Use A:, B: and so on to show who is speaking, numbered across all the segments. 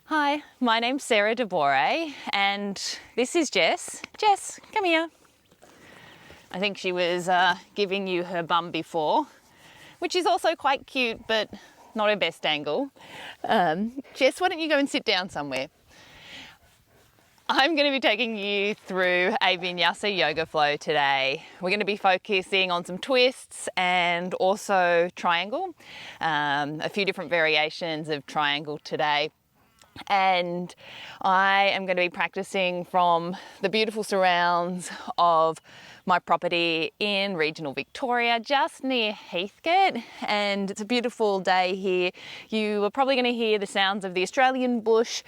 A: Hi, my name's Sarah DeBorre and this is Jess. Jess, come here. I think she was giving you her bum before, which is also quite cute, but not her best angle. Jess, why don't you go and sit down somewhere? I'm going to be taking you through a Vinyasa yoga flow today. We're going to be focusing on some twists and also triangle, a few different variations of triangle today. And I am going to be practicing from the beautiful surrounds of my property in regional Victoria, just near Heathcote, and it's a beautiful day here. You are probably going to hear the sounds of the Australian bush.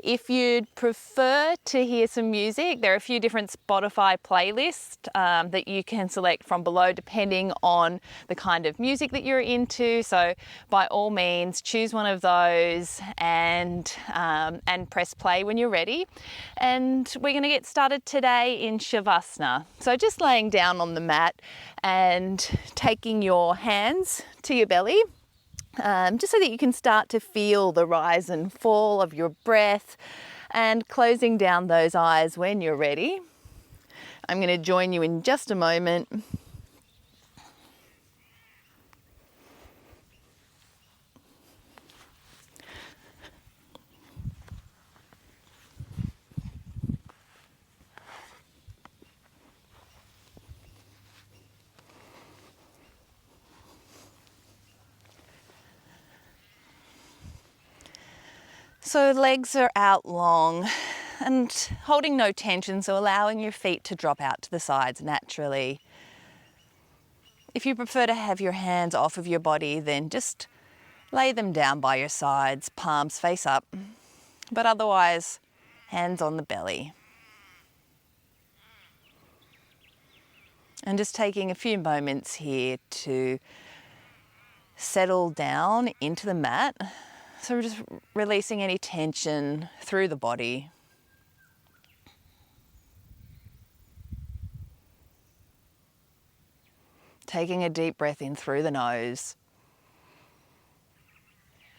A: If you'd prefer to hear some music, there are a few different Spotify playlists that you can select from below depending on the kind of music that you're into. So by all means, choose one of those and press play when you're ready. And we're going to get started today in Shavasana. So just laying down on the mat and taking your hands to your belly, just so that you can start to feel the rise and fall of your breath, and closing down those eyes when you're ready. I'm going to join you in just a moment. So legs are out long and holding no tension, so allowing your feet to drop out to the sides naturally. If you prefer to have your hands off of your body, then just lay them down by your sides, palms face up, but otherwise hands on the belly. And just taking a few moments here to settle down into the mat. So we're just releasing any tension through the body. Taking a deep breath in through the nose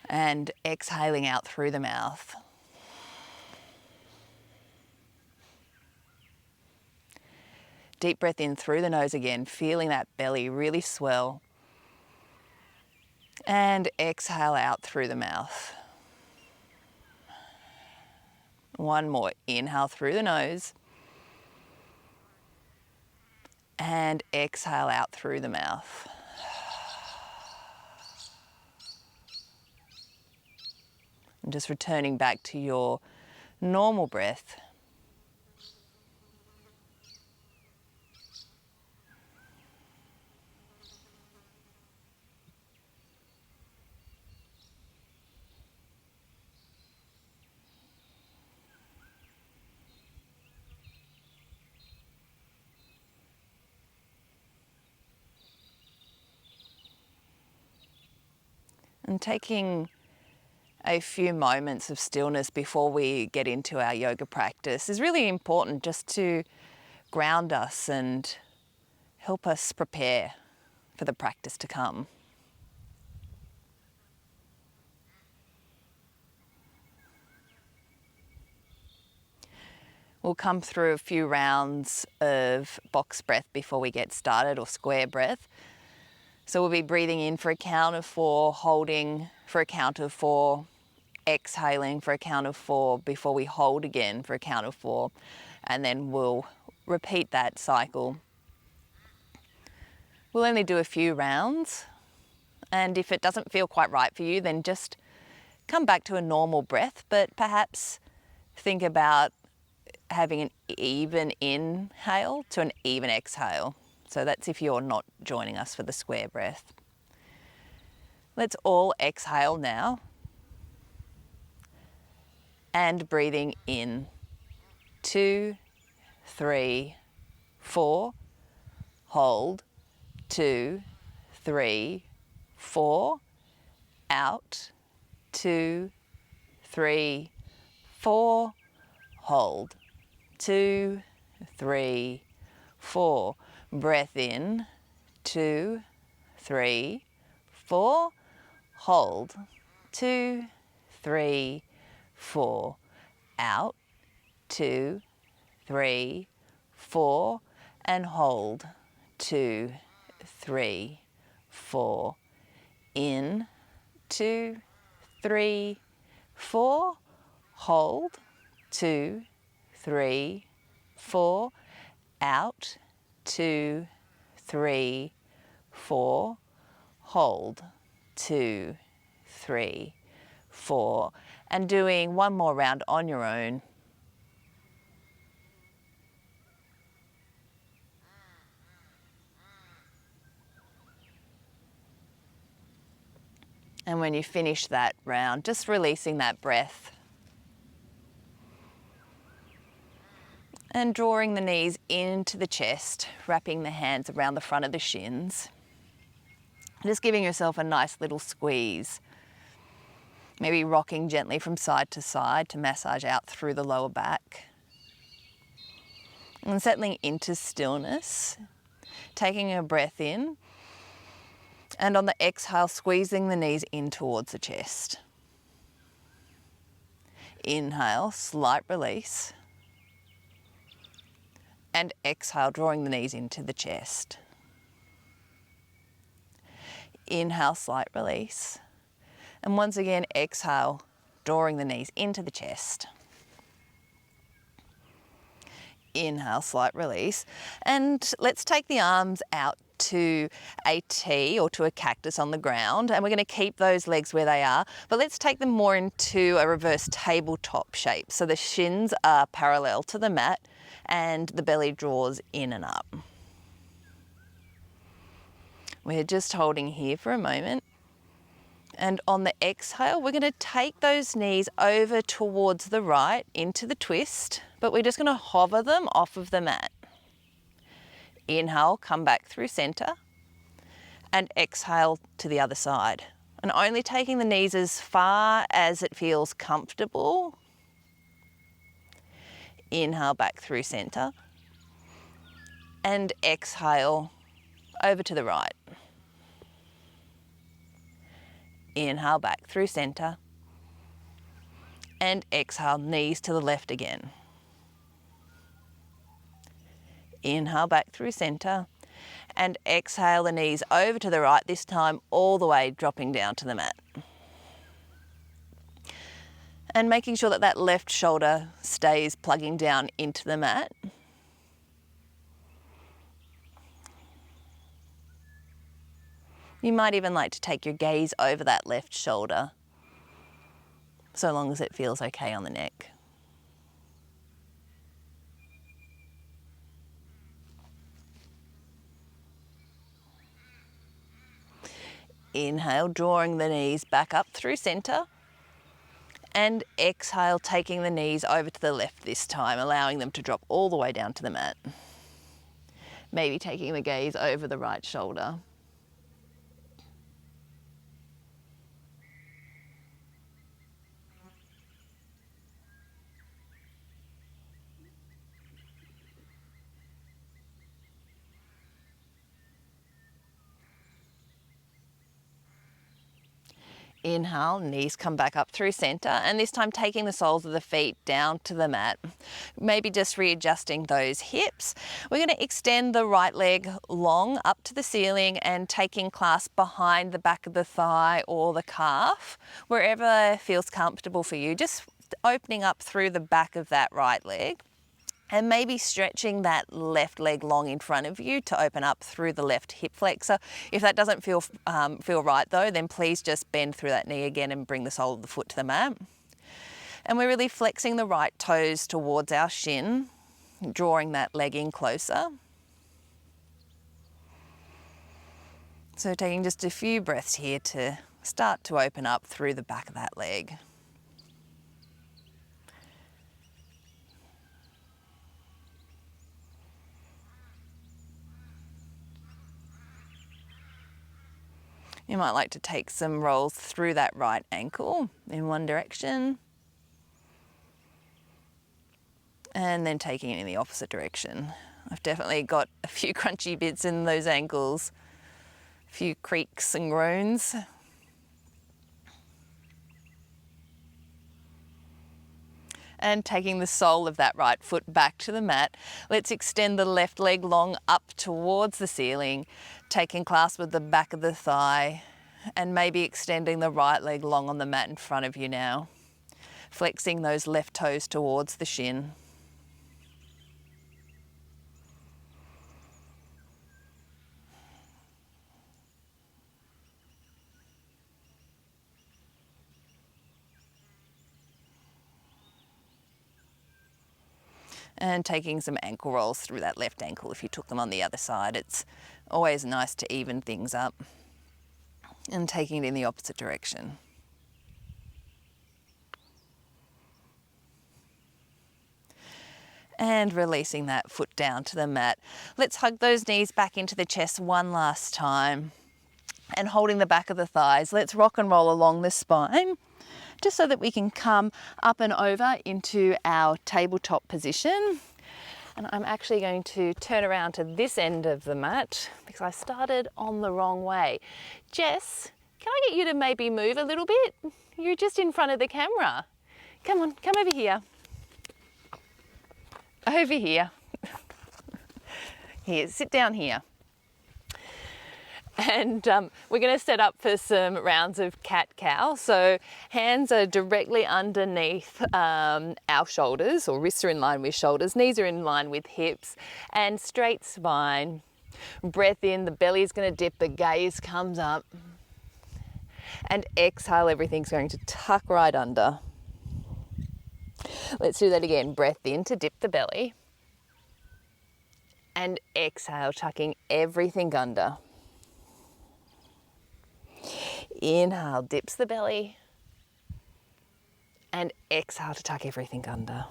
A: and exhaling out through the mouth. Deep breath in through the nose again, feeling that belly really swell. And exhale out through the mouth. One more, inhale through the nose. And exhale out through the mouth. And just returning back to your normal breath. And taking a few moments of stillness before we get into our yoga practice is really important, just to ground us and help us prepare for the practice to come. We'll come through a few rounds of box breath before we get started, or square breath. So we'll be breathing in for a count of 4, holding for a count of 4, exhaling for a count of 4 before we hold again for a count of 4, and then we'll repeat that cycle. We'll only do a few rounds, and if it doesn't feel quite right for you, then just come back to a normal breath, but perhaps think about having an even inhale to an even exhale. So that's if you're not joining us for the square breath. Let's all exhale now. And breathing in. 2, 3, 4. Hold. 2, 3, 4. Out. 2, 3, 4. Hold. 2, 3, 4. Breath in. 2, 3, 4. Hold. 2, 3, 4, out, 2, 3, 4, and hold, 2, 3, 4, in, 2, 3, 4, hold, 2, 3, 4, out, 2, 3, 4, hold, 2, 3, 4, and doing one more round on your own. And when you finish that round, just releasing that breath and drawing the knees into the chest, wrapping the hands around the front of the shins. Just giving yourself a nice little squeeze. Maybe rocking gently from side to side to massage out through the lower back. And settling into stillness, taking a breath in, and on the exhale, squeezing the knees in towards the chest. Inhale, slight release. And exhale, drawing the knees into the chest. Inhale, slight release. And once again, exhale, drawing the knees into the chest. Inhale, slight release. And let's take the arms out to a T or to a cactus on the ground, and we're going to keep those legs where they are, but let's take them more into a reverse tabletop shape. So the shins are parallel to the mat and the belly draws in and up. We're just holding here for a moment. And on the exhale, we're going to take those knees over towards the right into the twist, but we're just going to hover them off of the mat. Inhale, come back through center, and exhale to the other side. And only taking the knees as far as it feels comfortable. Inhale back through center, and exhale over to the right. Inhale back through center, and exhale, knees to the left again. Inhale back through center, and exhale the knees over to the right, this time all the way dropping down to the mat. And making sure that that left shoulder stays plugging down into the mat. You might even like to take your gaze over that left shoulder, so long as it feels okay on the neck. Inhale, drawing the knees back up through center. And exhale, taking the knees over to the left this time, allowing them to drop all the way down to the mat. Maybe taking the gaze over the right shoulder. Inhale, knees come back up through center, and this time taking the soles of the feet down to the mat. Maybe just readjusting those hips. We're going to extend the right leg long up to the ceiling and taking clasp behind the back of the thigh or the calf, wherever feels comfortable for you. Just opening up through the back of that right leg. And maybe stretching that left leg long in front of you to open up through the left hip flexor. If that doesn't feel right though, then please just bend through that knee again and bring the sole of the foot to the mat. And we're really flexing the right toes towards our shin, drawing that leg in closer. So taking just a few breaths here to start to open up through the back of that leg. You might like to take some rolls through that right ankle in one direction, and then taking it in the opposite direction. I've definitely got a few crunchy bits in those ankles, a few creaks and groans. And taking the sole of that right foot back to the mat, let's extend the left leg long up towards the ceiling, taking clasp with the back of the thigh, and maybe extending the right leg long on the mat in front of you now, flexing those left toes towards the shin. And taking some ankle rolls through that left ankle if you took them on the other side. It's always nice to even things up. And taking it in the opposite direction. And releasing that foot down to the mat. Let's hug those knees back into the chest one last time. And holding the back of the thighs, let's rock and roll along the spine, just so that we can come up and over into our tabletop position. And I'm actually going to turn around to this end of the mat because I started on the wrong way. Jess, can I get you to maybe move a little bit? You're just in front of the camera. Come on, come over here. Over here. Here, sit down here. And we're going to set up for some rounds of cat-cow. So hands are directly underneath our shoulders, or wrists are in line with shoulders, knees are in line with hips, and straight spine. Breath in, the belly's going to dip, the gaze comes up. And exhale, everything's going to tuck right under. Let's do that again. Breath in to dip the belly. And exhale, tucking everything under. Inhale, dips the belly, and exhale to tuck everything under.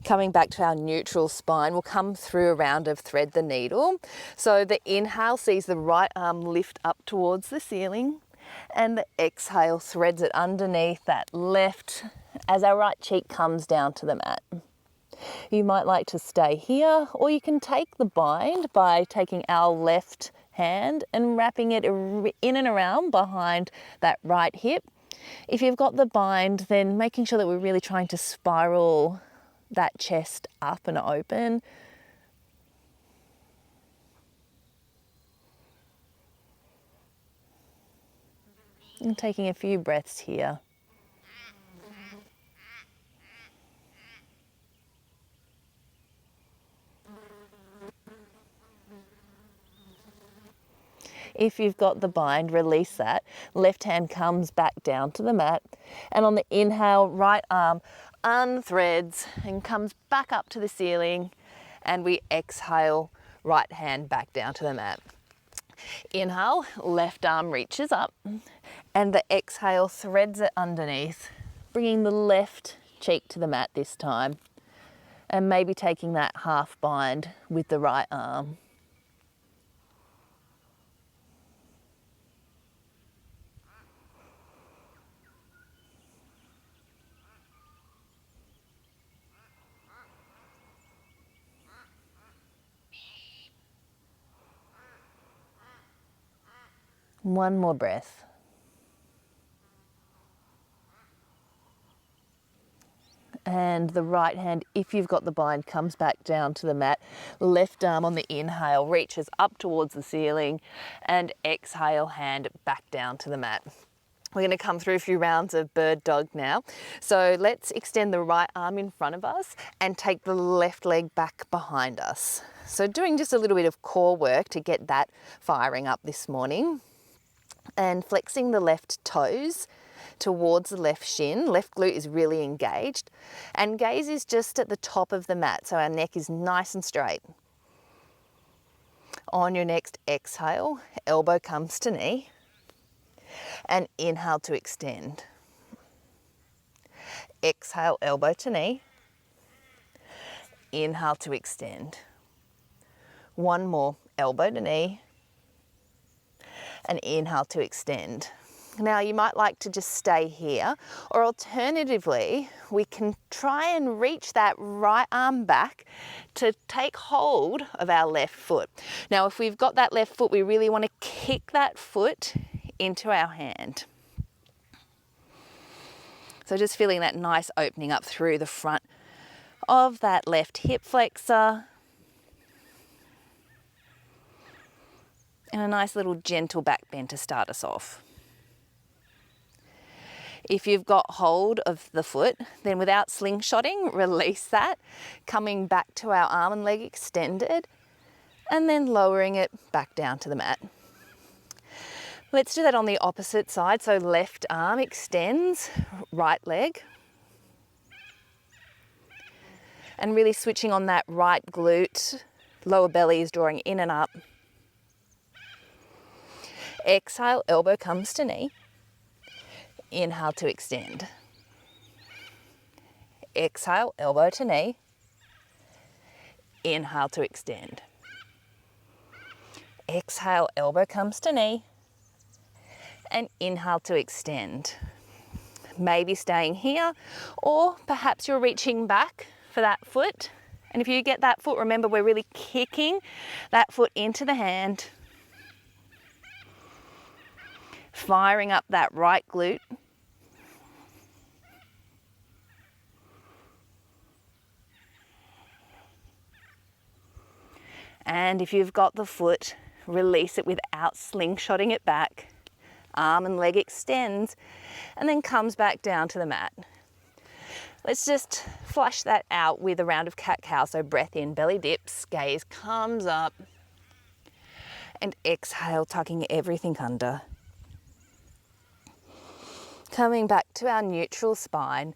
A: Coming back to our neutral spine, we'll come through a round of thread the needle. So the inhale sees the right arm lift up towards the ceiling, and the exhale threads it underneath that left as our right cheek comes down to the mat. You might like to stay here, or you can take the bind by taking our left hand and wrapping it in and around behind that right hip. If you've got the bind, then making sure that we're really trying to spiral that chest up and open. And taking a few breaths here. If you've got the bind, release that. Left hand comes back down to the mat. And on the inhale, right arm unthreads and comes back up to the ceiling. And we exhale, right hand back down to the mat. Inhale, left arm reaches up. And the exhale threads it underneath, bringing the left cheek to the mat this time. And maybe taking that half bind with the right arm. One more breath. And the right hand, if you've got the bind, comes back down to the mat. Left arm on the inhale reaches up towards the ceiling, and exhale, hand back down to the mat. We're going to come through a few rounds of bird dog now. So let's extend the right arm in front of us and take the left leg back behind us. So doing just a little bit of core work to get that firing up this morning. And flexing the left toes towards the left shin. Left glute is really engaged. And gaze is just at the top of the mat, so our neck is nice and straight. On your next exhale, elbow comes to knee. And inhale to extend. Exhale, elbow to knee. Inhale to extend. One more, elbow to knee. And inhale to extend. Now you might like to just stay here, or alternatively, we can try and reach that right arm back to take hold of our left foot. Now, if we've got that left foot, we really want to kick that foot into our hand. So just feeling that nice opening up through the front of that left hip flexor. And a nice little gentle back bend to start us off. If you've got hold of the foot, then without slingshotting, release that, coming back to our arm and leg extended, and then lowering it back down to the mat. Let's do that on the opposite side. So left arm extends, right leg. And really switching on that right glute, lower belly is drawing in and up. Exhale, elbow comes to knee. Inhale to extend. Exhale, elbow to knee. Inhale to extend. Exhale, elbow comes to knee. And inhale to extend. Maybe staying here, or perhaps you're reaching back for that foot. And if you get that foot, remember we're really kicking that foot into the hand. Firing up that right glute. And if you've got the foot, release it without slingshotting it back. Arm and leg extends and then comes back down to the mat. Let's just flush that out with a round of cat-cow. So breath in, belly dips, gaze comes up, and exhale, tucking everything under. Coming back to our neutral spine.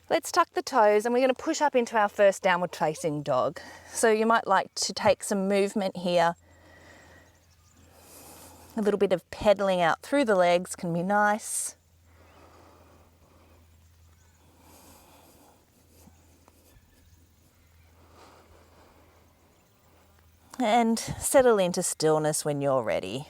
A: Let's tuck the toes and we're going to push up into our first downward facing dog. So you might like to take some movement here. A little bit of pedaling out through the legs can be nice. And settle into stillness when you're ready.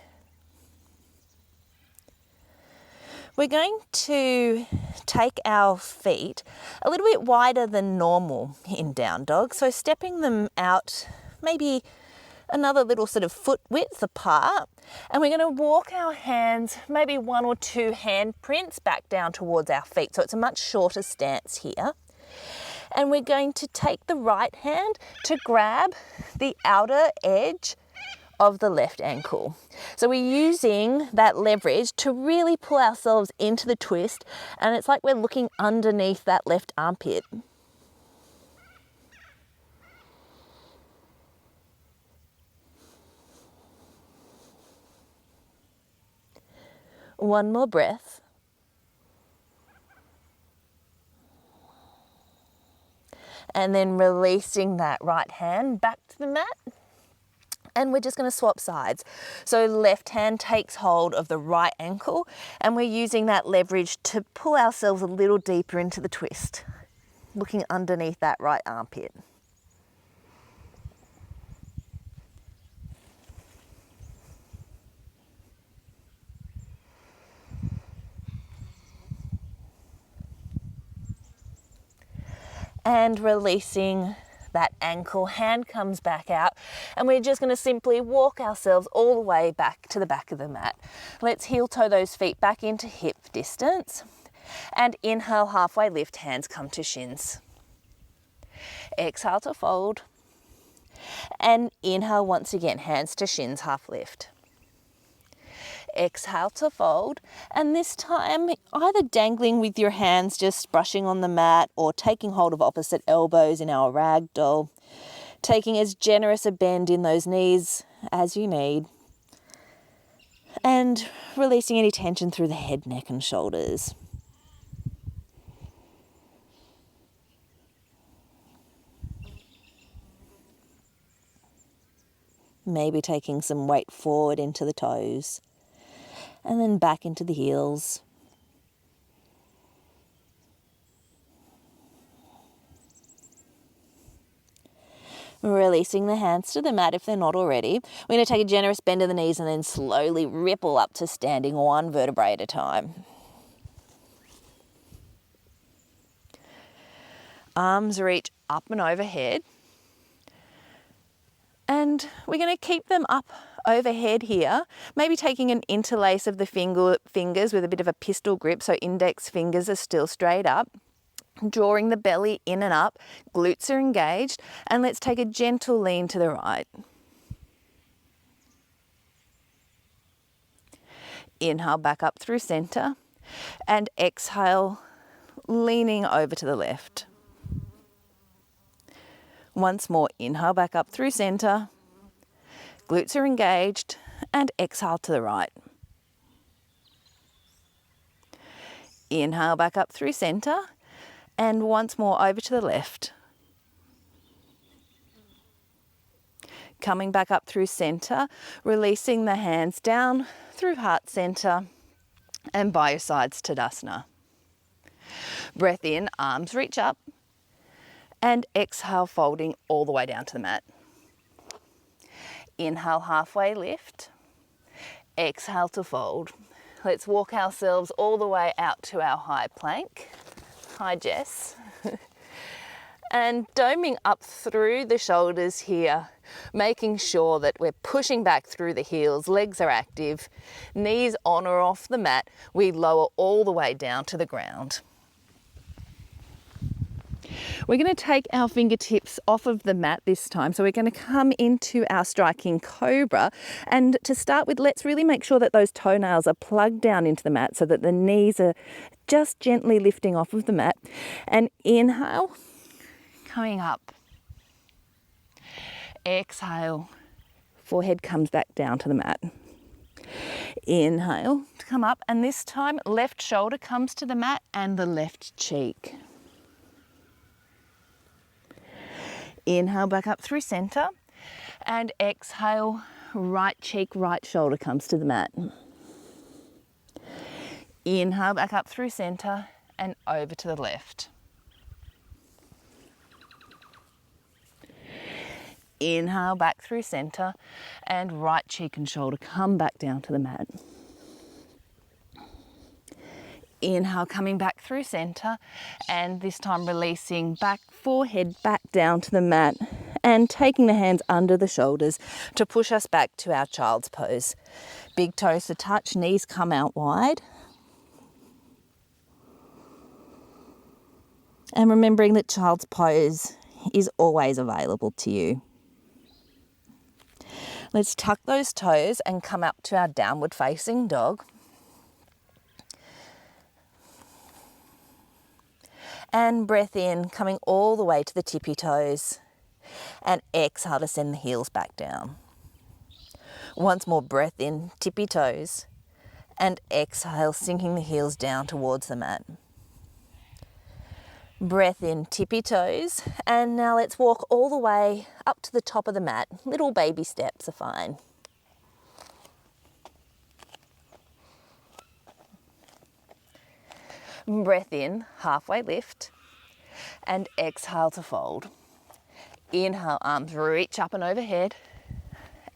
A: We're going to take our feet a little bit wider than normal in down dog. So stepping them out maybe another little sort of foot width apart. And we're going to walk our hands, maybe one or two hand prints back down towards our feet. So it's a much shorter stance here. And we're going to take the right hand to grab the outer edge of the left ankle. So we're using that leverage to really pull ourselves into the twist, and it's like we're looking underneath that left armpit. One more breath. And then releasing that right hand back to the mat. And we're just going to swap sides. So left hand takes hold of the right ankle and we're using that leverage to pull ourselves a little deeper into the twist, looking underneath that right armpit. And releasing that ankle, hand comes back out, and we're just going to simply walk ourselves all the way back to the back of the mat. Let's heel toe those feet back into hip distance, and inhale, halfway lift, hands come to shins. Exhale to fold, and inhale once again, hands to shins, half lift. Exhale to fold, and this time either dangling with your hands just brushing on the mat or taking hold of opposite elbows in our rag doll, taking as generous a bend in those knees as you need, and releasing any tension through the head, neck and shoulders. Maybe taking some weight forward into the toes. And then back into the heels. Releasing the hands to the mat if they're not already. We're going to take a generous bend of the knees and then slowly ripple up to standing, one vertebrae at a time. Arms reach up and overhead. And we're going to keep them up overhead here, maybe taking an interlace of the fingers with a bit of a pistol grip so index fingers are still straight up. Drawing the belly in and up, glutes are engaged, and let's take a gentle lean to the right. Inhale back up through center, and exhale, leaning over to the left. Once more, inhale back up through center, glutes are engaged, and exhale to the right. Inhale back up through center, and once more over to the left. Coming back up through center, releasing the hands down through heart center and by your sides, Tadasana. Breath in, arms reach up, and exhale, folding all the way down to the mat. Inhale, halfway lift. Exhale to fold. Let's walk ourselves all the way out to our high plank. Hi, Jess. And doming up through the shoulders here, making sure that we're pushing back through the heels, legs are active, knees on or off the mat, we lower all the way down to the ground. We're going to take our fingertips off of the mat this time. So we're going to come into our striking cobra. And to start with, let's really make sure that those toenails are plugged down into the mat so that the knees are just gently lifting off of the mat. And inhale, coming up. Exhale, forehead comes back down to the mat. Inhale to come up, and this time left shoulder comes to the mat and the left cheek. Inhale back up through center, and exhale, right cheek, right shoulder comes to the mat. Inhale back up through center and over to the left. Inhale back through center, and right cheek and shoulder come back down to the mat. Inhale, coming back through center, and this time releasing back, forehead back down to the mat, and taking the hands under the shoulders to push us back to our child's pose. Big toes to touch, knees come out wide. And remembering that child's pose is always available to you. Let's tuck those toes and come up to our downward facing dog. And breath in, coming all the way to the tippy toes. And exhale to send the heels back down. Once more, breath in, tippy toes. And exhale, sinking the heels down towards the mat. Breath in, tippy toes. And now let's walk all the way up to the top of the mat. Little baby steps are fine. Breath in, halfway lift, and exhale to fold. Inhale, arms reach up and overhead,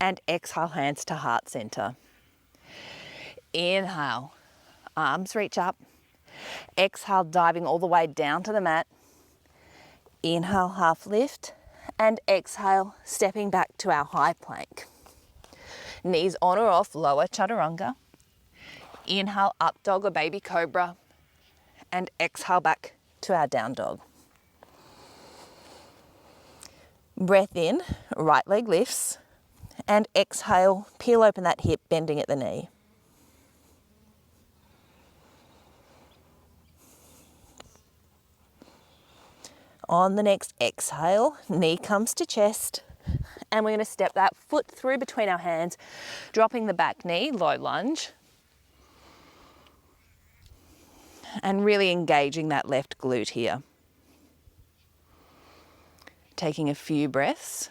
A: and exhale, hands to heart center. Inhale, arms reach up. Exhale, diving all the way down to the mat. Inhale, half lift, and exhale, stepping back to our high plank. Knees on or off, lower chaturanga. Inhale, up dog or baby cobra. And exhale back to our down dog. Breath in, right leg lifts, and exhale, peel open that hip, bending at the knee. On the next exhale, knee comes to chest, and we're going to step that foot through between our hands, dropping the back knee, low lunge. And really engaging that left glute here. Taking a few breaths.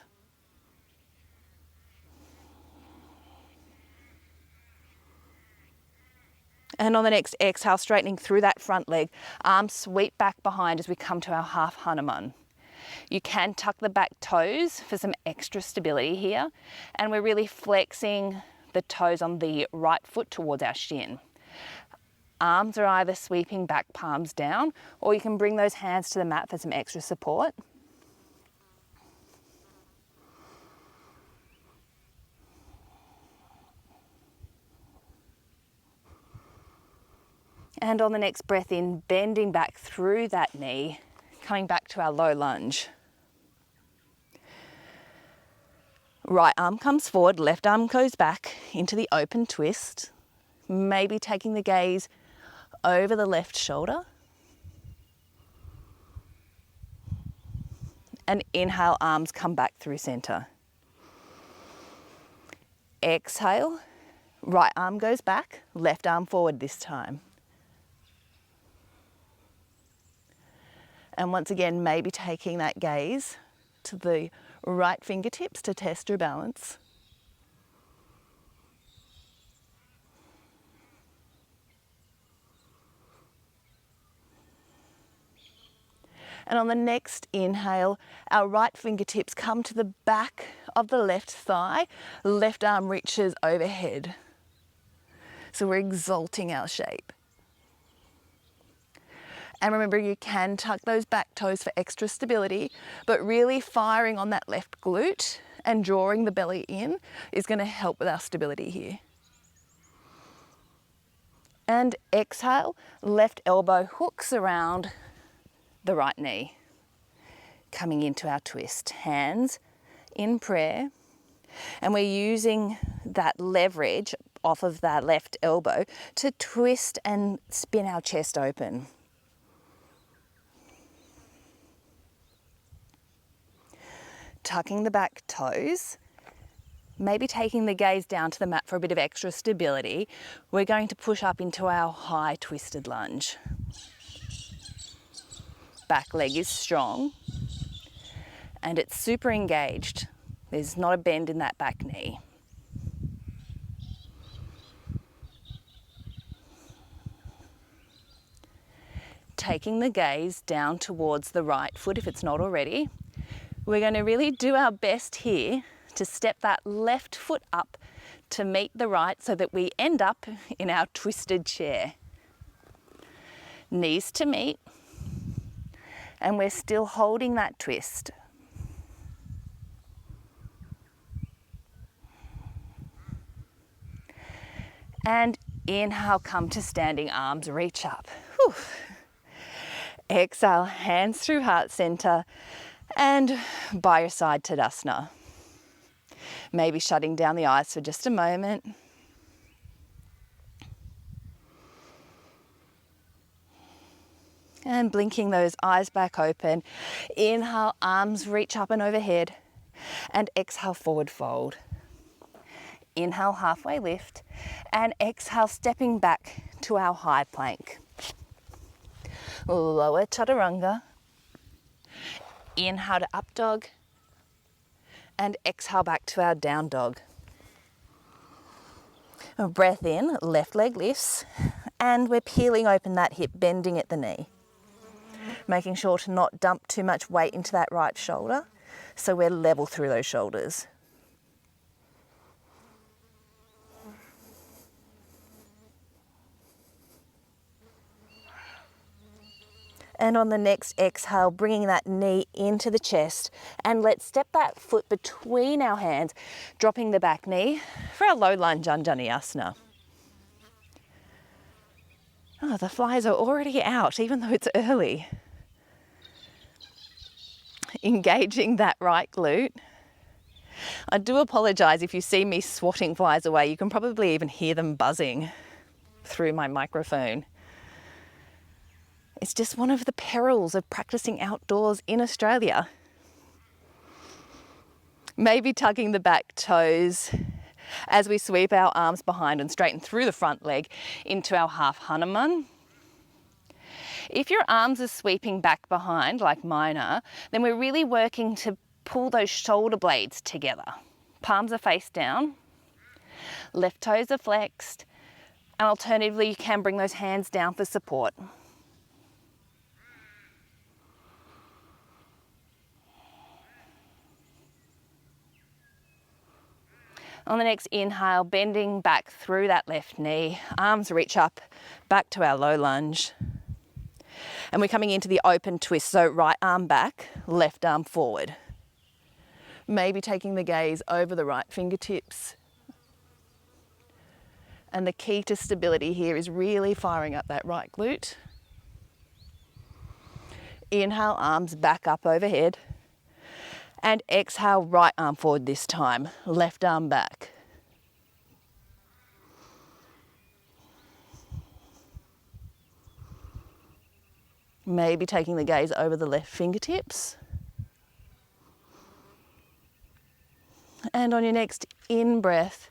A: And on the next exhale, straightening through that front leg, arms sweep back behind as we come to our half Hanuman. You can tuck the back toes for some extra stability here. And we're really flexing the toes on the right foot towards our shin. Arms are either sweeping back, palms down, or you can bring those hands to the mat for some extra support. And on the next breath in, bending back through that knee, coming back to our low lunge. Right arm comes forward, left arm goes back into the open twist. Maybe taking the gaze over the left shoulder. And inhale, arms come back through center. Exhale, right arm goes back, left arm forward this time. And once again, maybe taking that gaze to the right fingertips to test your balance. And on the next inhale, our right fingertips come to the back of the left thigh, left arm reaches overhead. So we're exalting our shape. And remember, you can tuck those back toes for extra stability, but really firing on that left glute and drawing the belly in is going to help with our stability here. And exhale, left elbow hooks around the right knee. Coming into our twist, hands in prayer. And we're using that leverage off of that left elbow to twist and spin our chest open. Tucking the back toes, maybe taking the gaze down to the mat for a bit of extra stability. We're going to push up into our high twisted lunge. Back leg is strong and it's super engaged. There's not a bend in that back knee. Taking the gaze down towards the right foot if it's not already. We're going to really do our best here to step that left foot up to meet the right so that we end up in our twisted chair. Knees to meet, and we're still holding that twist. And inhale, come to standing, arms reach up. Whew. Exhale, hands through heart center. And by your side, Tadasana. Maybe shutting down the eyes for just a moment. And blinking those eyes back open. Inhale, arms reach up and overhead. And exhale, forward fold. Inhale, halfway lift. And exhale, stepping back to our high plank. Lower chaturanga. Inhale to up dog and exhale back to our down dog. A breath in, left leg lifts, and we're peeling open that hip, bending at the knee. Making sure to not dump too much weight into that right shoulder, so we're level through those shoulders. And on the next exhale, bringing that knee into the chest. And let's step that foot between our hands, dropping the back knee for our low lunge Anjaneyasana. Oh, the flies are already out, even though it's early. Engaging that right glute. I do apologise if you see me swatting flies away. You can probably even hear them buzzing through my microphone. It's just one of the perils of practicing outdoors in Australia. Maybe tugging the back toes as we sweep our arms behind and straighten through the front leg into our half Hanuman. If your arms are sweeping back behind like mine are, then we're really working to pull those shoulder blades together. Palms are face down, left toes are flexed, and alternatively you can bring those hands down for support. On the next inhale, bending back through that left knee, arms reach up, back to our low lunge. And we're coming into the open twist, so right arm back, left arm forward. Maybe taking the gaze over the right fingertips. And the key to stability here is really firing up that right glute. Inhale, arms back up overhead. And exhale, right arm forward this time, left arm back. Maybe taking the gaze over the left fingertips. And on your next in-breath,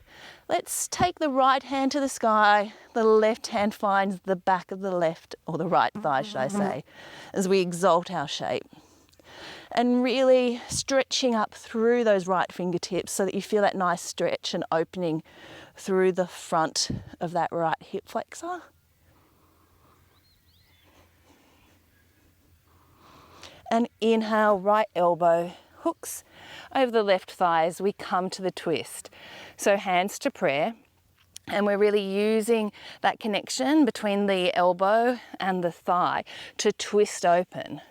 A: let's take the right hand to the sky. The left hand finds the back of the left, or the right thigh, should I say, as we exalt our shape. And really stretching up through those right fingertips so that you feel that nice stretch and opening through the front of that right hip flexor. And inhale, right elbow hooks over the left thigh as we come to the twist. So hands to prayer. And we're really using that connection between the elbow and the thigh to twist open.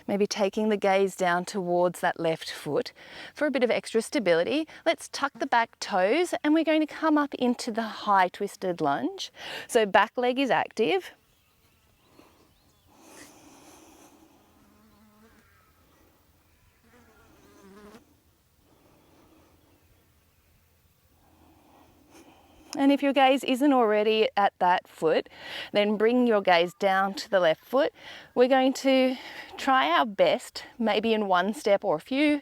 A: Maybe taking the gaze down towards that left foot for a bit of extra stability. Let's tuck the back toes and we're going to come up into the high twisted lunge. So back leg is active. And if your gaze isn't already at that foot, then bring your gaze down to the left foot. We're going to try our best, maybe in one step or a few,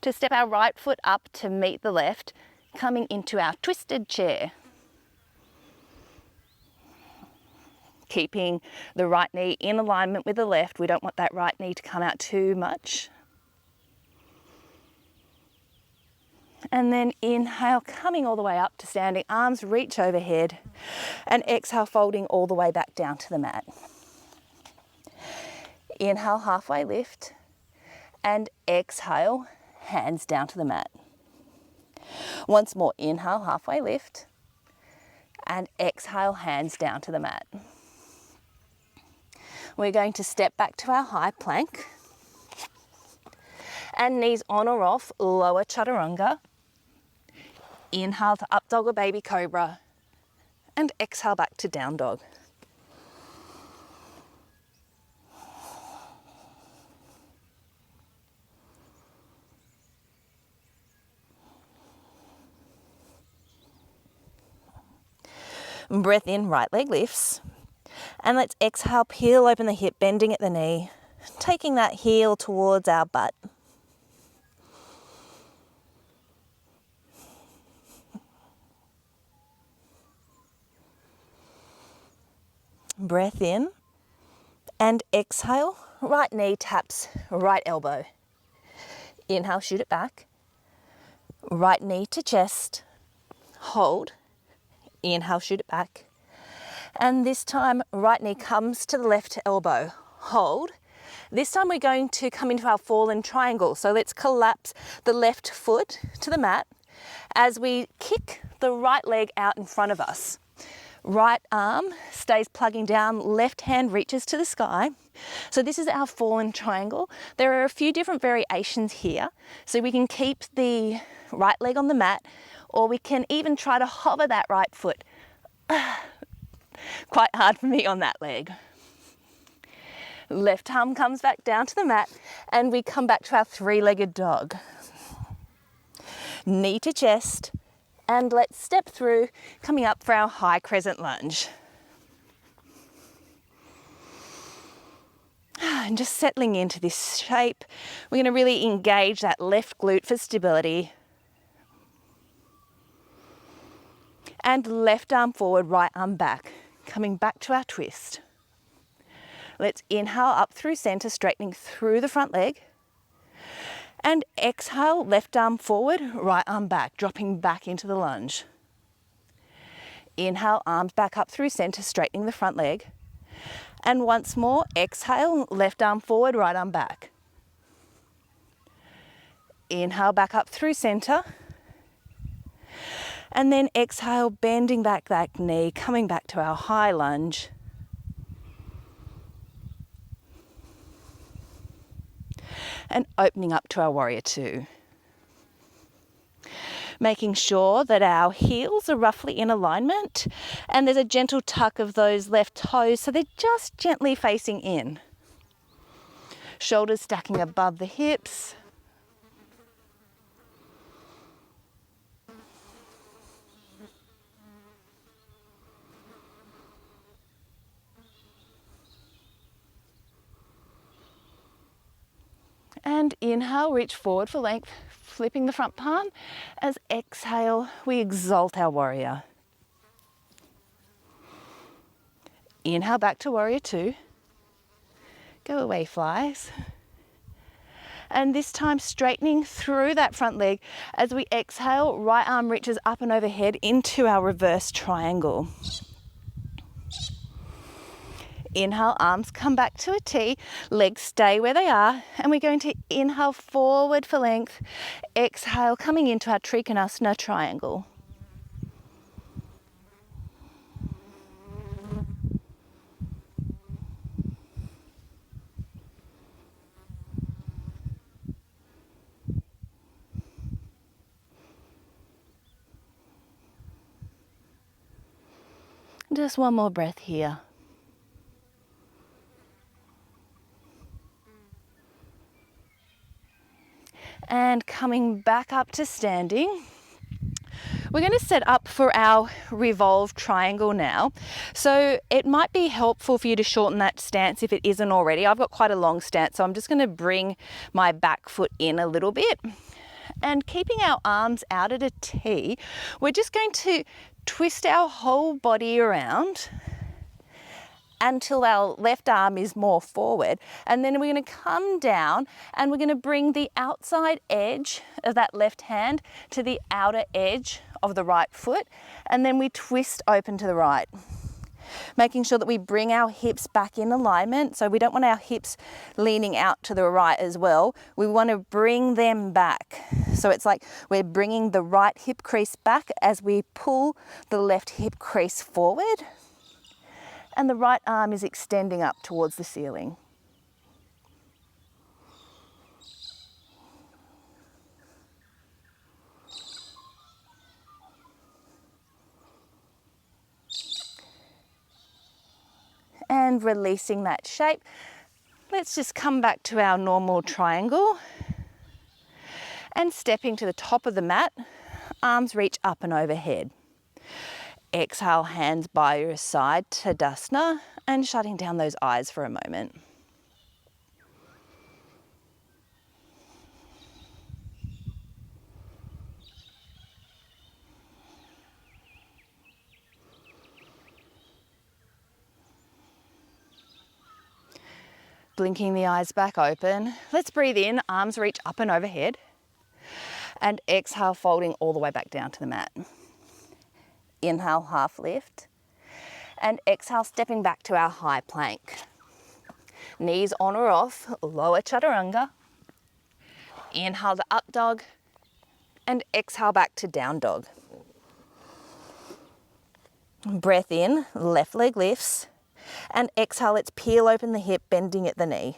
A: to step our right foot up to meet the left, coming into our twisted chair. Keeping the right knee in alignment with the left. We don't want that right knee to come out too much. And then inhale, coming all the way up to standing, arms reach overhead, and exhale, folding all the way back down to the mat. Inhale, halfway lift, and exhale, hands down to the mat. Once more, inhale, halfway lift, and exhale, hands down to the mat. We're going to step back to our high plank, and knees on or off, lower chaturanga. Inhale to up dog or baby cobra, and exhale back to down dog. Breath in, right leg lifts, and let's exhale, peel open the hip, bending at the knee, taking that heel towards our butt. Breath in and exhale, right knee taps right elbow. Inhale, shoot it back. Right knee to chest, hold. Inhale, shoot it back. And this time, right knee comes to the left elbow, hold. This time we're going to come into our fallen triangle. So let's collapse the left foot to the mat as we kick the right leg out in front of us. Right arm stays plugging down, left hand reaches to the sky. So this is our fallen triangle. There are a few different variations here. So we can keep the right leg on the mat, or we can even try to hover that right foot. Quite hard for me on that leg. Left arm comes back down to the mat, and we come back to our three-legged dog. Knee to chest. And let's step through, coming up for our high crescent lunge. And just settling into this shape, we're going to really engage that left glute for stability. And left arm forward, right arm back, coming back to our twist. Let's inhale up through center, straightening through the front leg. And exhale, left arm forward, right arm back, dropping back into the lunge. Inhale, arms back up through center, straightening the front leg. And once more, exhale, left arm forward, right arm back. Inhale, back up through center. And then exhale, bending back that knee, coming back to our high lunge. and opening up to our warrior two. Making sure that our heels are roughly in alignment and there's a gentle tuck of those left toes so they're just gently facing in. Shoulders stacking above the hips. And inhale, reach forward for length, flipping the front palm. As exhale, we exalt our warrior. Inhale back to warrior two. Go away, flies. And this time straightening through that front leg. As we exhale, right arm reaches up and overhead into our reverse triangle. Inhale, arms come back to a T, legs stay where they are, and we're going to inhale forward for length, exhale coming into our Trikonasana triangle. Just one more breath here. And coming back up to standing, we're going to set up for our revolved triangle now. So it might be helpful for you to shorten that stance if it isn't already. I've got quite a long stance, so I'm just going to bring my back foot in a little bit. And keeping our arms out at a T, we're just going to twist our whole body around until our left arm is more forward, and then we're going to come down and we're going to bring the outside edge of that left hand to the outer edge of the right foot, and then we twist open to the right, making sure that we bring our hips back in alignment. So we don't want our hips leaning out to the right as well. We want to bring them back. So it's like we're bringing the right hip crease back as we pull the left hip crease forward, and the right arm is extending up towards the ceiling. And releasing that shape, let's just come back to our normal triangle and stepping to the top of the mat, arms reach up and overhead. Exhale, hands by your side, Tadasana, and shutting down those eyes for a moment. Blinking the eyes back open. Let's breathe in, arms reach up and overhead. And exhale, folding all the way back down to the mat. Inhale, half lift. And exhale, stepping back to our high plank. Knees on or off, lower chaturanga. Inhale to up dog. And exhale back to down dog. Breath in, left leg lifts. And exhale, let's peel open the hip, bending at the knee.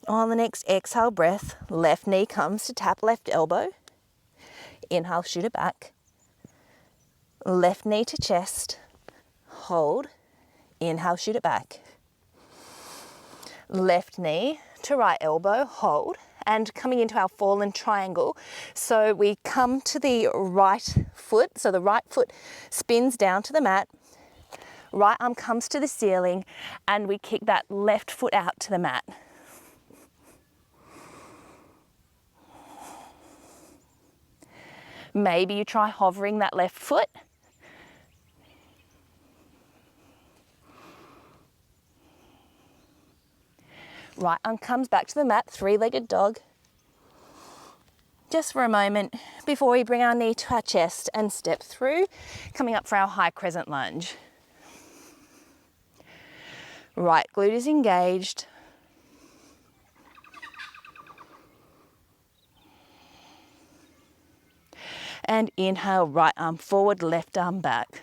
A: On the next exhale breath, left knee comes to tap left elbow. Inhale, shoot it back. Left knee to chest. Hold. Inhale, shoot it back. Left knee to right elbow, hold. And coming into our fallen triangle. So we come to the right foot. So the right foot spins down to the mat. Right arm comes to the ceiling. And we kick that left foot out to the mat. Maybe you try hovering that left foot. Right arm comes back to the mat, three-legged dog. Just for a moment before we bring our knee to our chest and step through, coming up for our high crescent lunge. Right glute is engaged. And inhale, right arm forward, left arm back.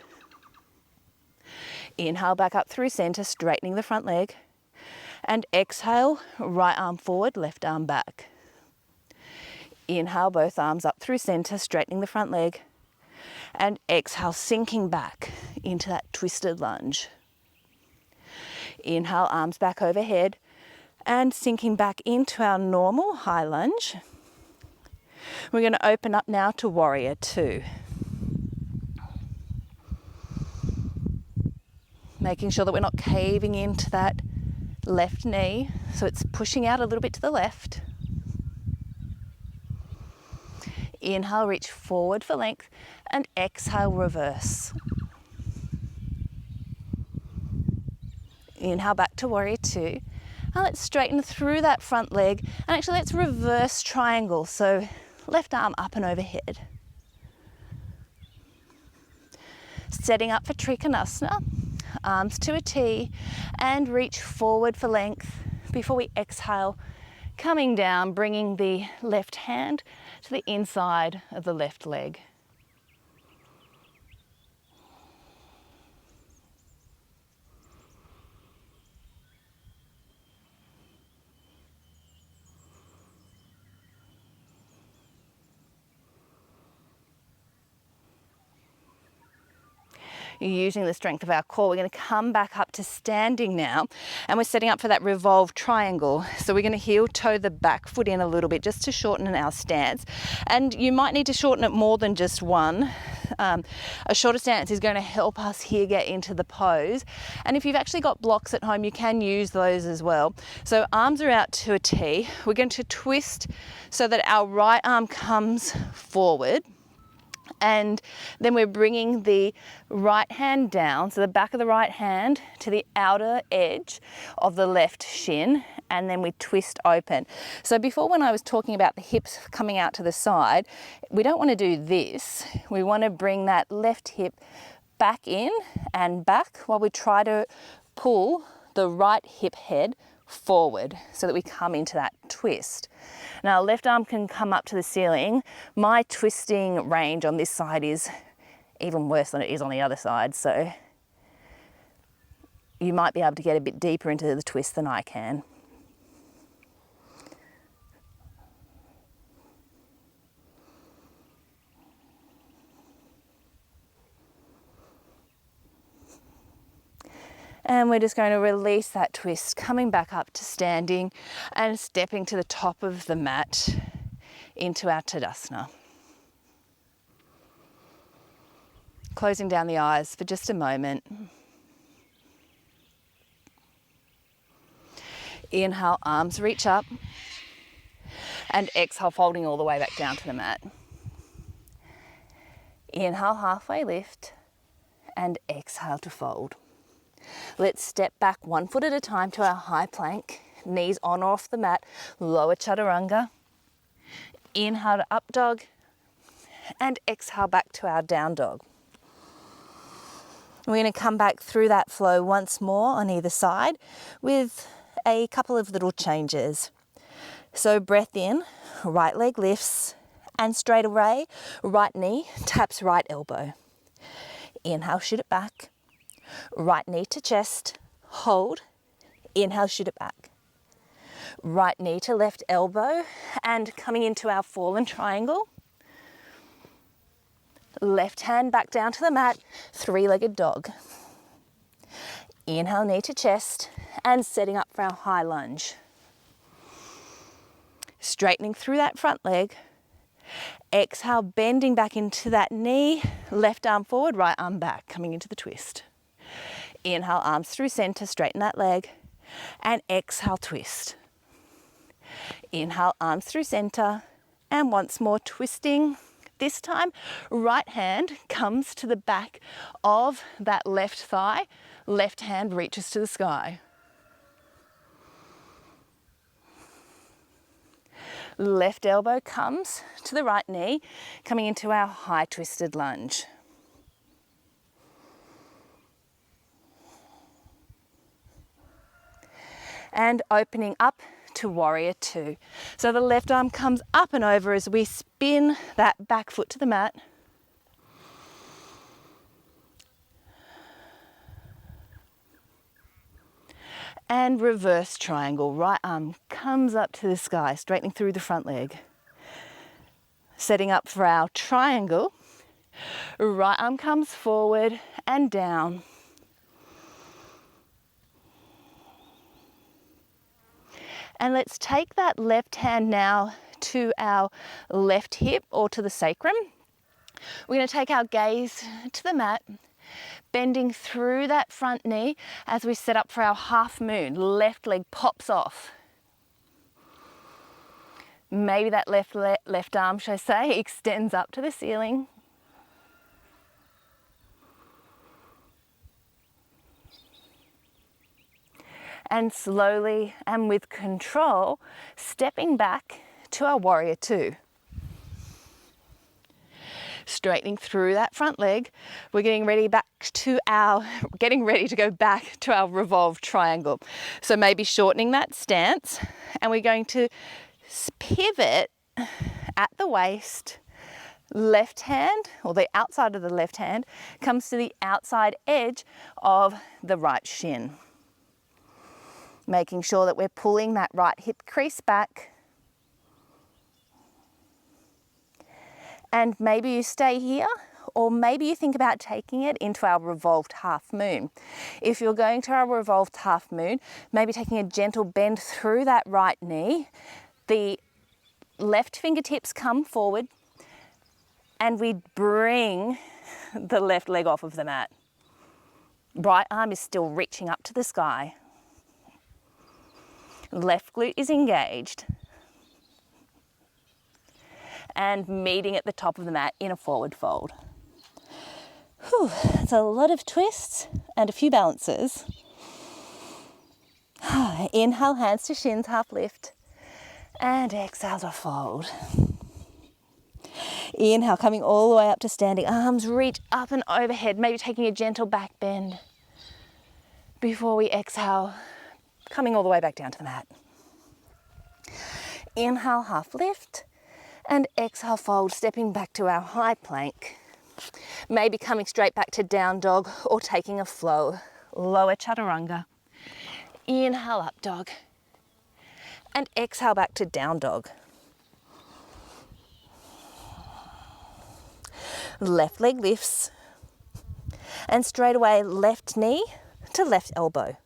A: Inhale, back up through center, straightening the front leg. And exhale, right arm forward, left arm back. Inhale, both arms up through center, straightening the front leg. And exhale, sinking back into that twisted lunge. Inhale, arms back overhead and sinking back into our normal high lunge. We're going to open up now to warrior two. Making sure that we're not caving into that left knee, so it's pushing out a little bit to the left. Inhale, reach forward for length, and exhale, reverse. Inhale, back to warrior two. Now let's straighten through that front leg, and actually let's reverse triangle, so left arm up and overhead. Setting up for Trikonasana, arms to a T, and reach forward for length before we exhale, coming down, bringing the left hand to the inside of the left leg. Using the strength of our core, we're going to come back up to standing now, and we're setting up for that revolved triangle. So we're going to heel toe the back foot in a little bit just to shorten our stance, and you might need to shorten it more than just one. A shorter stance is going to help us here get into the pose, and if you've actually got blocks at home, you can use those as well. So arms are out to a T. We're going to twist so that our right arm comes forward, and then we're bringing the right hand down, so the back of the right hand to the outer edge of the left shin, and then we twist open. So before, when I was talking about the hips coming out to the side, we don't want to do this. We want to bring that left hip back in and back while we try to pull the right hip head forward so that we come into that twist. Now, left arm can come up to the ceiling. My twisting range on this side is even worse than it is on the other side, so you might be able to get a bit deeper into the twist than I can. And we're just going to release that twist, coming back up to standing and stepping to the top of the mat into our Tadasana. Closing down the eyes for just a moment. Inhale, arms reach up, and exhale, folding all the way back down to the mat. Inhale, halfway lift, and exhale to fold. Let's step back 1 foot at a time to our high plank, knees on or off the mat, lower chaturanga. Inhale to up dog, and exhale back to our down dog. We're going to come back through that flow once more on either side with a couple of little changes. So breath in, right leg lifts, and straight away, right knee taps right elbow. Inhale, shoot it back. Right knee to chest, hold, inhale, shoot it back. Right knee to left elbow, and coming into our fallen triangle. Left hand back down to the mat, three-legged dog. Inhale, knee to chest, and setting up for our high lunge. Straightening through that front leg. Exhale, bending back into that knee, left arm forward, right arm back, coming into the twist. Inhale, arms through center, straighten that leg, and exhale, twist. Inhale, arms through center, and once more twisting. This time, right hand comes to the back of that left thigh, left hand reaches to the sky. Left elbow comes to the right knee, coming into our high twisted lunge. And opening up to warrior two. So the left arm comes up and over as we spin that back foot to the mat. And reverse triangle. Right arm comes up to the sky, straightening through the front leg. Setting up for our triangle. Right arm comes forward and down. And let's take that left hand now to our left hip or to the sacrum. We're going to take our gaze to the mat, bending through that front knee as we set up for our half moon. Left leg pops off. Maybe that left arm, should I say, extends up to the ceiling. And slowly and with control, stepping back to our warrior two. Straightening through that front leg, we're getting ready to go back to our revolved triangle. So maybe shortening that stance, and we're going to pivot at the waist. Left hand, or the outside of the left hand, comes to the outside edge of the right shin. Making sure that we're pulling that right hip crease back. And maybe you stay here, or maybe you think about taking it into our revolved half moon. If you're going to our revolved half moon, maybe taking a gentle bend through that right knee. The left fingertips come forward, and we bring the left leg off of the mat. Right arm is still reaching up to the sky. Left glute is engaged. And meeting at the top of the mat in a forward fold. Whew, that's a lot of twists and a few balances. Inhale, hands to shins, half lift. And exhale to fold. Inhale, coming all the way up to standing. Arms reach up and overhead, maybe taking a gentle back bend. Before we exhale, coming all the way back down to the mat. Inhale, half lift. And exhale, fold, stepping back to our high plank. Maybe coming straight back to down dog or taking a flow. Lower chaturanga. Inhale, up dog. And exhale back to down dog. Left leg lifts. And straight away, left knee to left elbow.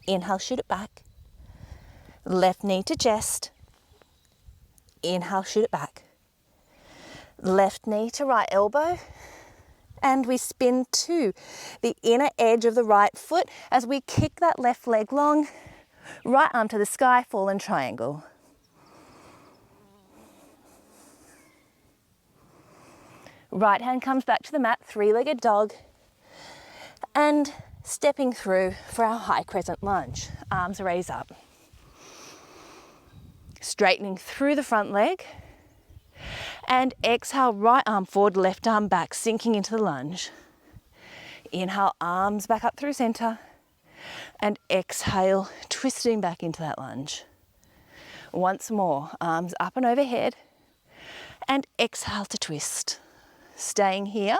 A: Inhale, shoot it back. Left knee to chest. Inhale, shoot it back. Left knee to right elbow. And we spin to the inner edge of the right foot as we kick that left leg long. Right arm to the sky, fallen triangle. Right hand comes back to the mat, three-legged dog. And stepping through for our high crescent lunge. Arms raise up. Straightening through the front leg. And exhale, right arm forward, left arm back, sinking into the lunge. Inhale, arms back up through center. And exhale, twisting back into that lunge. Once more, arms up and overhead. And exhale to twist. Staying here.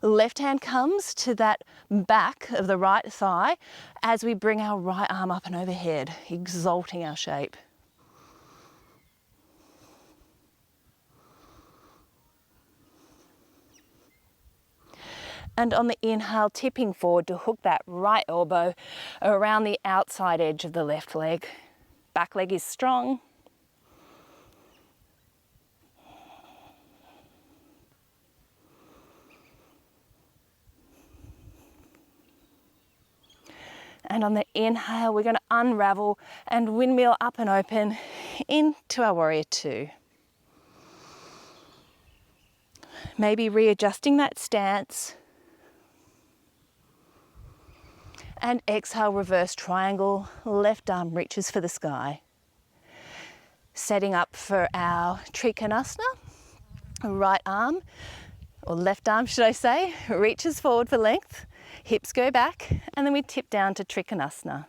A: Left hand comes to that back of the right thigh as we bring our right arm up and overhead, exalting our shape. And on the inhale, tipping forward to hook that right elbow around the outside edge of the left leg. Back leg is strong. And on the inhale, we're going to unravel and windmill up and open into our warrior two. Maybe readjusting that stance. And exhale, reverse triangle, left arm reaches for the sky. Setting up for our Trikonasana, right arm, or left arm should I say, reaches forward for length, hips go back, and then we tip down to Trikonasana.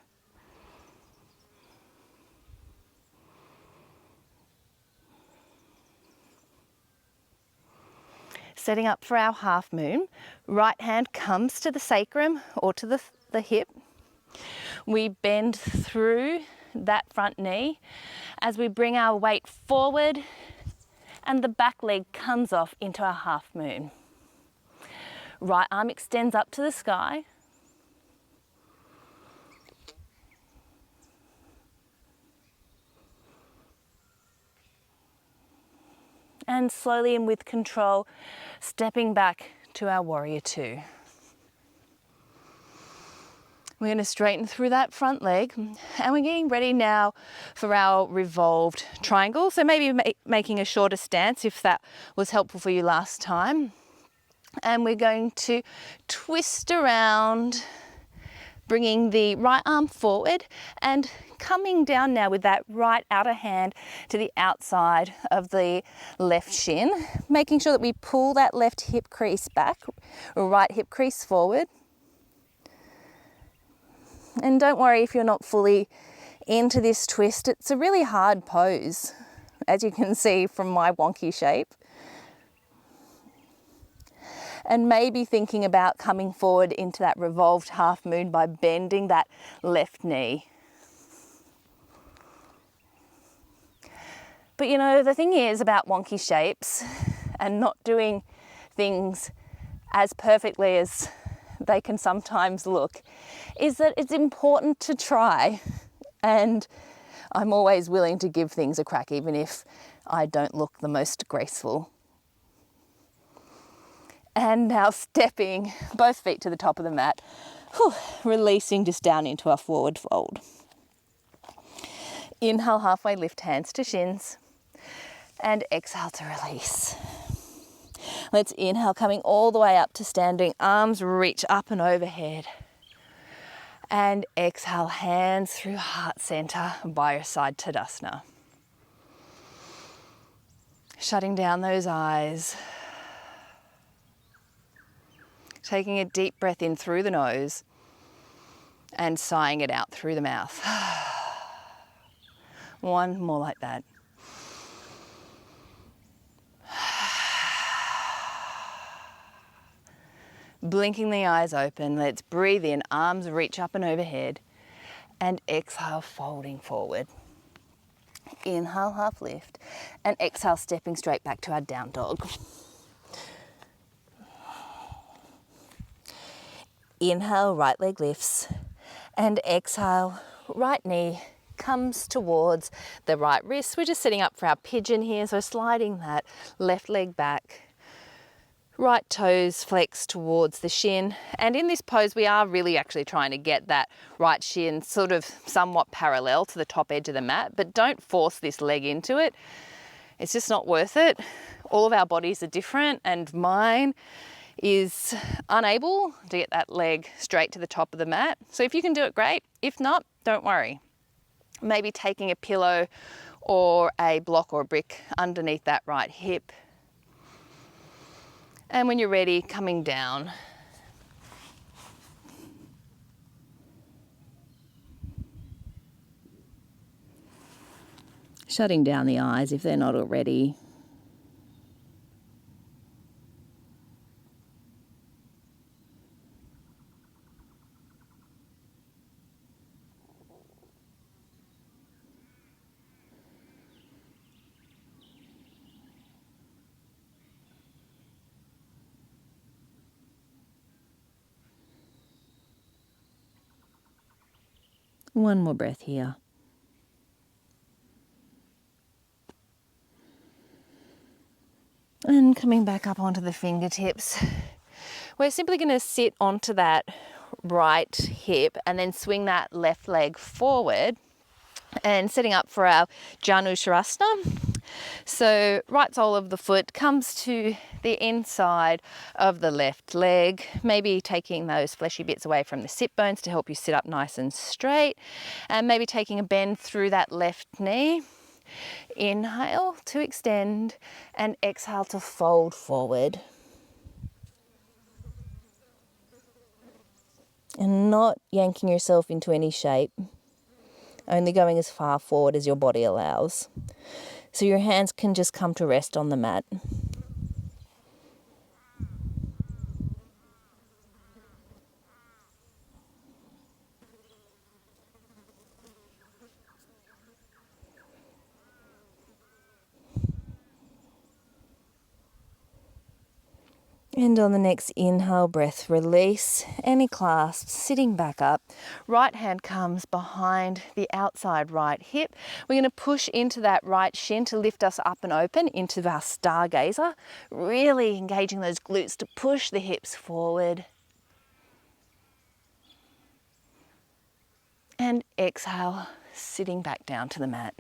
A: Setting up for our half moon, right hand comes to the sacrum or to the hip. We bend through that front knee as we bring our weight forward and the back leg comes off into a half moon. Right arm extends up to the sky. And slowly and with control, stepping back to our warrior two. We're going to straighten through that front leg and we're getting ready now for our revolved triangle. So maybe making a shorter stance if that was helpful for you last time. And we're going to twist around, bringing the right arm forward and coming down now with that right outer hand to the outside of the left shin, making sure that we pull that left hip crease back, or right hip crease forward. And don't worry if you're not fully into this twist. It's a really hard pose, as you can see from my wonky shape. And maybe thinking about coming forward into that revolved half moon by bending that left knee. But you know, the thing is about wonky shapes and not doing things as perfectly as they can sometimes look, is that it's important to try. And I'm always willing to give things a crack, even if I don't look the most graceful. And now stepping both feet to the top of the mat, releasing just down into our forward fold. Inhale, halfway lift, hands to shins, and exhale to release. Let's inhale, coming all the way up to standing, arms reach up and overhead. And exhale, hands through heart center by your side, Tadasana. Shutting down those eyes. Taking a deep breath in through the nose and sighing it out through the mouth. One more like that. Blinking the eyes open, let's breathe in, arms reach up and overhead, and exhale, folding forward. Inhale, half lift, and exhale, stepping straight back to our down dog. Inhale, right leg lifts, and exhale, right knee comes towards the right wrist. We're just setting up for our pigeon here, so sliding that left leg back, right toes flex towards the shin. And in this pose, we are really actually trying to get that right shin sort of somewhat parallel to the top edge of the mat, but don't force this leg into it. It's just not worth it. All of our bodies are different, and mine is unable to get that leg straight to the top of the mat. So if you can do it, great. If not, don't worry. Maybe taking a pillow or a block or a brick underneath that right hip. And when you're ready, coming down. Shutting down the eyes if they're not already. One more breath here. And coming back up onto the fingertips. We're simply going to sit onto that right hip and then swing that left leg forward and setting up for our Janusharasana. So right sole of the foot comes to the inside of the left leg, maybe taking those fleshy bits away from the sit bones to help you sit up nice and straight, and maybe taking a bend through that left knee. Inhale to extend and exhale to fold forward. And not yanking yourself into any shape, only going as far forward as your body allows. So your hands can just come to rest on the mat. And on the next inhale, breath release, any clasps, sitting back up. Right hand comes behind the outside right hip. We're going to push into that right shin to lift us up and open into our stargazer, really engaging those glutes to push the hips forward. And exhale, sitting back down to the mat.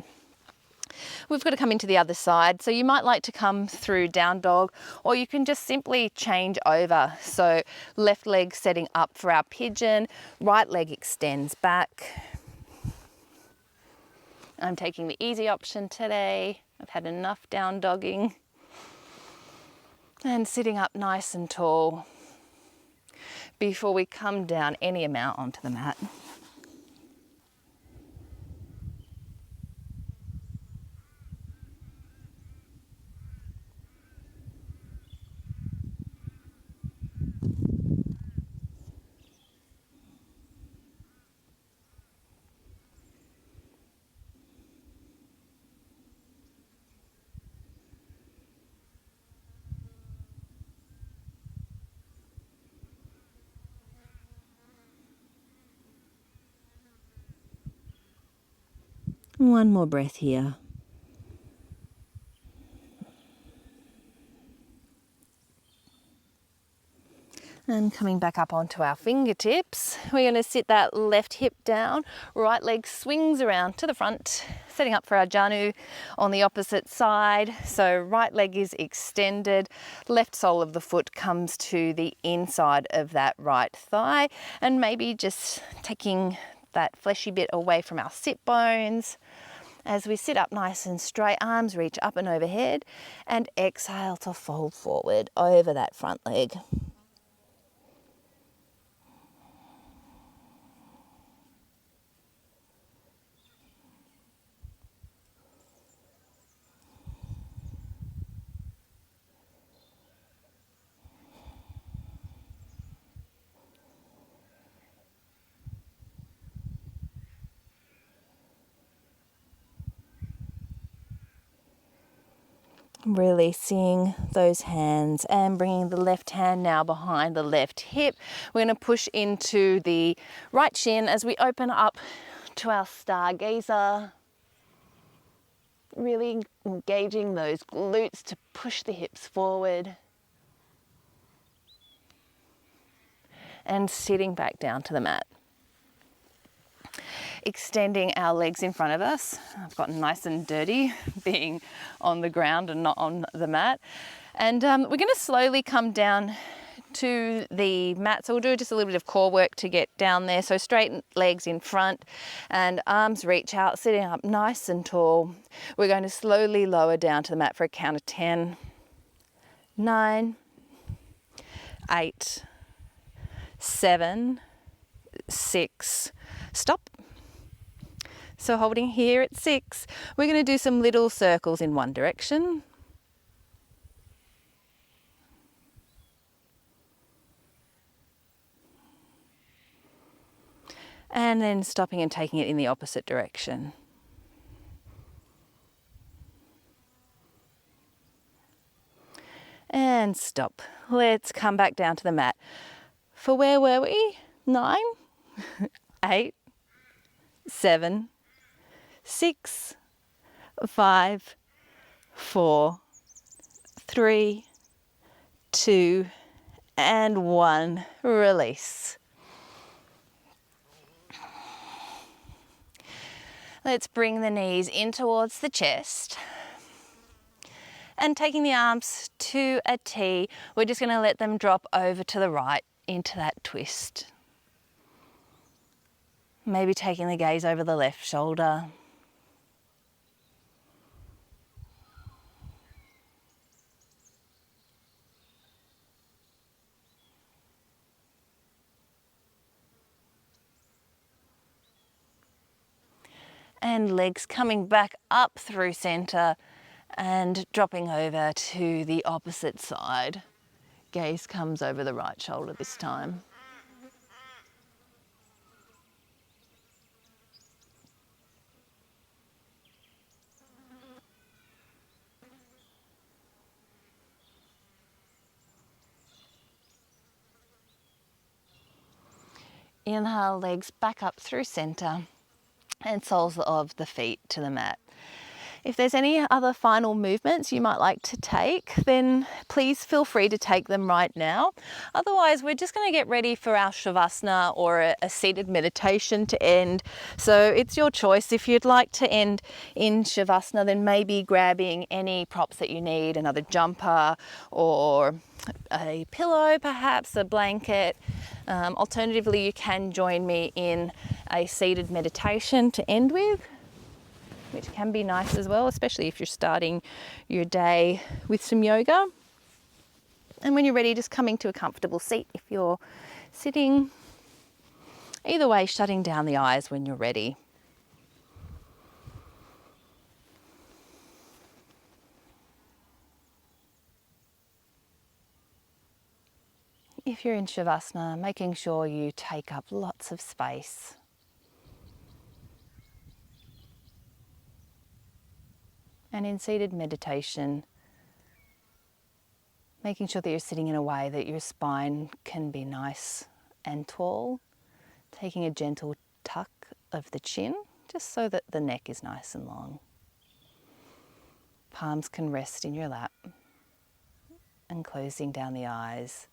A: We've got to come into the other side. So you might like to come through down dog, or you can just simply change over. So left leg setting up for our pigeon, right leg extends back. I'm taking the easy option today. I've had enough down dogging. And sitting up nice and tall before we come down any amount onto the mat. One more breath here. And coming back up onto our fingertips, we're going to sit that left hip down, right leg swings around to the front, setting up for our janu on the opposite side. So right leg is extended, left sole of the foot comes to the inside of that right thigh, and maybe just taking that fleshy bit away from our sit bones. As we sit up nice and straight, arms reach up and overhead, and exhale to fold forward over that front leg. Releasing those hands and bringing the left hand now behind the left hip. We're going to push into the right shin as we open up to our stargazer. Really engaging those glutes to push the hips forward. And sitting back down to the mat. Extending our legs in front of us. I've gotten nice and dirty being on the ground and not on the mat. And we're going to slowly come down to the mat. So we'll do just a little bit of core work to get down there. So straighten legs in front and arms reach out, sitting up nice and tall. We're going to slowly lower down to the mat for a count of 10, 9, 8, 7, 6, stop. So holding here at 6, we're going to do some little circles in one direction. And then stopping and taking it in the opposite direction. And stop. Let's come back down to the mat. For where were we? 9, 8, 7, 6, 5, 4, 3, 2, and 1. Release. Let's bring the knees in towards the chest. And taking the arms to a T, we're just going to let them drop over to the right into that twist. Maybe taking the gaze over the left shoulder. And legs coming back up through center and dropping over to the opposite side. Gaze comes over the right shoulder this time. Inhale, legs back up through center and soles of the feet to the mat. If there's any other final movements you might like to take, then please feel free to take them right now. Otherwise, we're just going to get ready for our Shavasana or a seated meditation to end. So it's your choice. If you'd like to end in Shavasana, then maybe grabbing any props that you need, another jumper or a pillow, perhaps a blanket. Alternatively, you can join me in a seated meditation to end with, which can be nice as well, especially if you're starting your day with some yoga. And when you're ready, just coming to a comfortable seat if you're sitting. Either way, shutting down the eyes when you're ready. If you're in Shavasana, making sure you take up lots of space. And in seated meditation, making sure that you're sitting in a way that your spine can be nice and tall, taking a gentle tuck of the chin, just so that the neck is nice and long. Palms can rest in your lap, and closing down the eyes.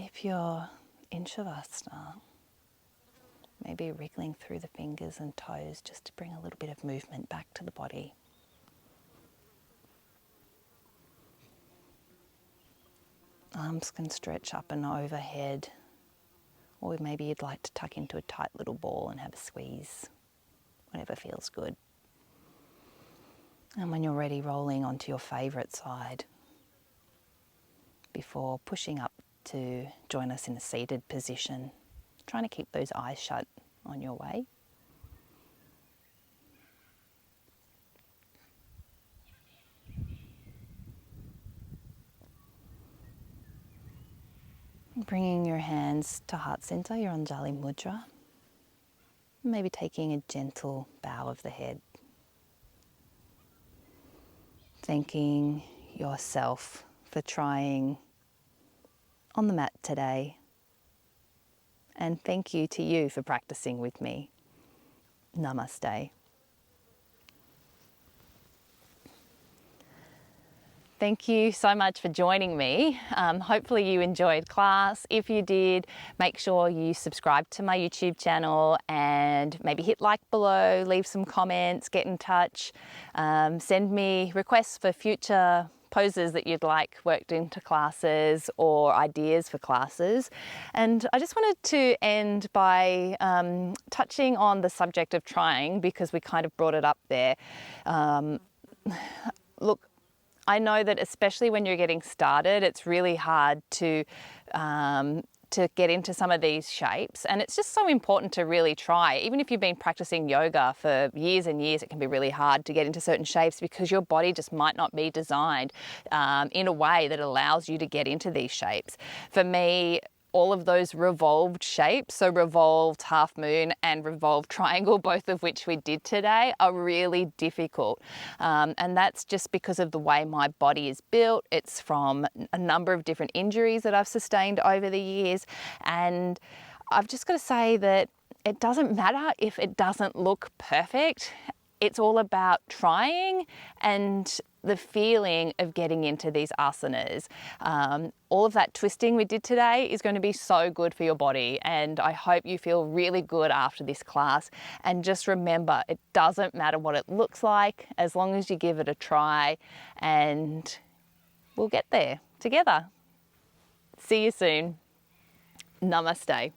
A: If you're in Shavasana, maybe wriggling through the fingers and toes just to bring a little bit of movement back to the body. Arms can stretch up and overhead, or maybe you'd like to tuck into a tight little ball and have a squeeze, whatever feels good. And when you're ready, rolling onto your favourite side before pushing up to join us in a seated position, trying to keep those eyes shut on your way. Bringing your hands to heart center, you're on Jali Mudra. Maybe taking a gentle bow of the head. Thanking yourself for trying on the mat today. And thank you to you for practicing with me. Namaste. Thank you so much for joining me. Hopefully you enjoyed class. If you did, make sure you subscribe to my YouTube channel and maybe hit like below, leave some comments, get in touch, send me requests for future poses that you'd like worked into classes or ideas for classes. And I just wanted to end by touching on the subject of trying, because we kind of brought it up there. Look, I know that especially when you're getting started, it's really hard to to get into some of these shapes. And it's just so important to really try. Even if you've been practicing yoga for years and years, it can be really hard to get into certain shapes because your body just might not be designed in a way that allows you to get into these shapes. For me, all of those revolved shapes, so revolved half moon and revolved triangle, both of which we did today, are really difficult. And that's just because of the way my body is built. It's from a number of different injuries that I've sustained over the years. And I've just got to say that it doesn't matter if it doesn't look perfect. It's all about trying and the feeling of getting into these asanas. All of that twisting we did today is going to be so good for your body, and I hope you feel really good after this class. And just remember, it doesn't matter what it looks like as long as you give it a try, and we'll get there together. See you soon. Namaste.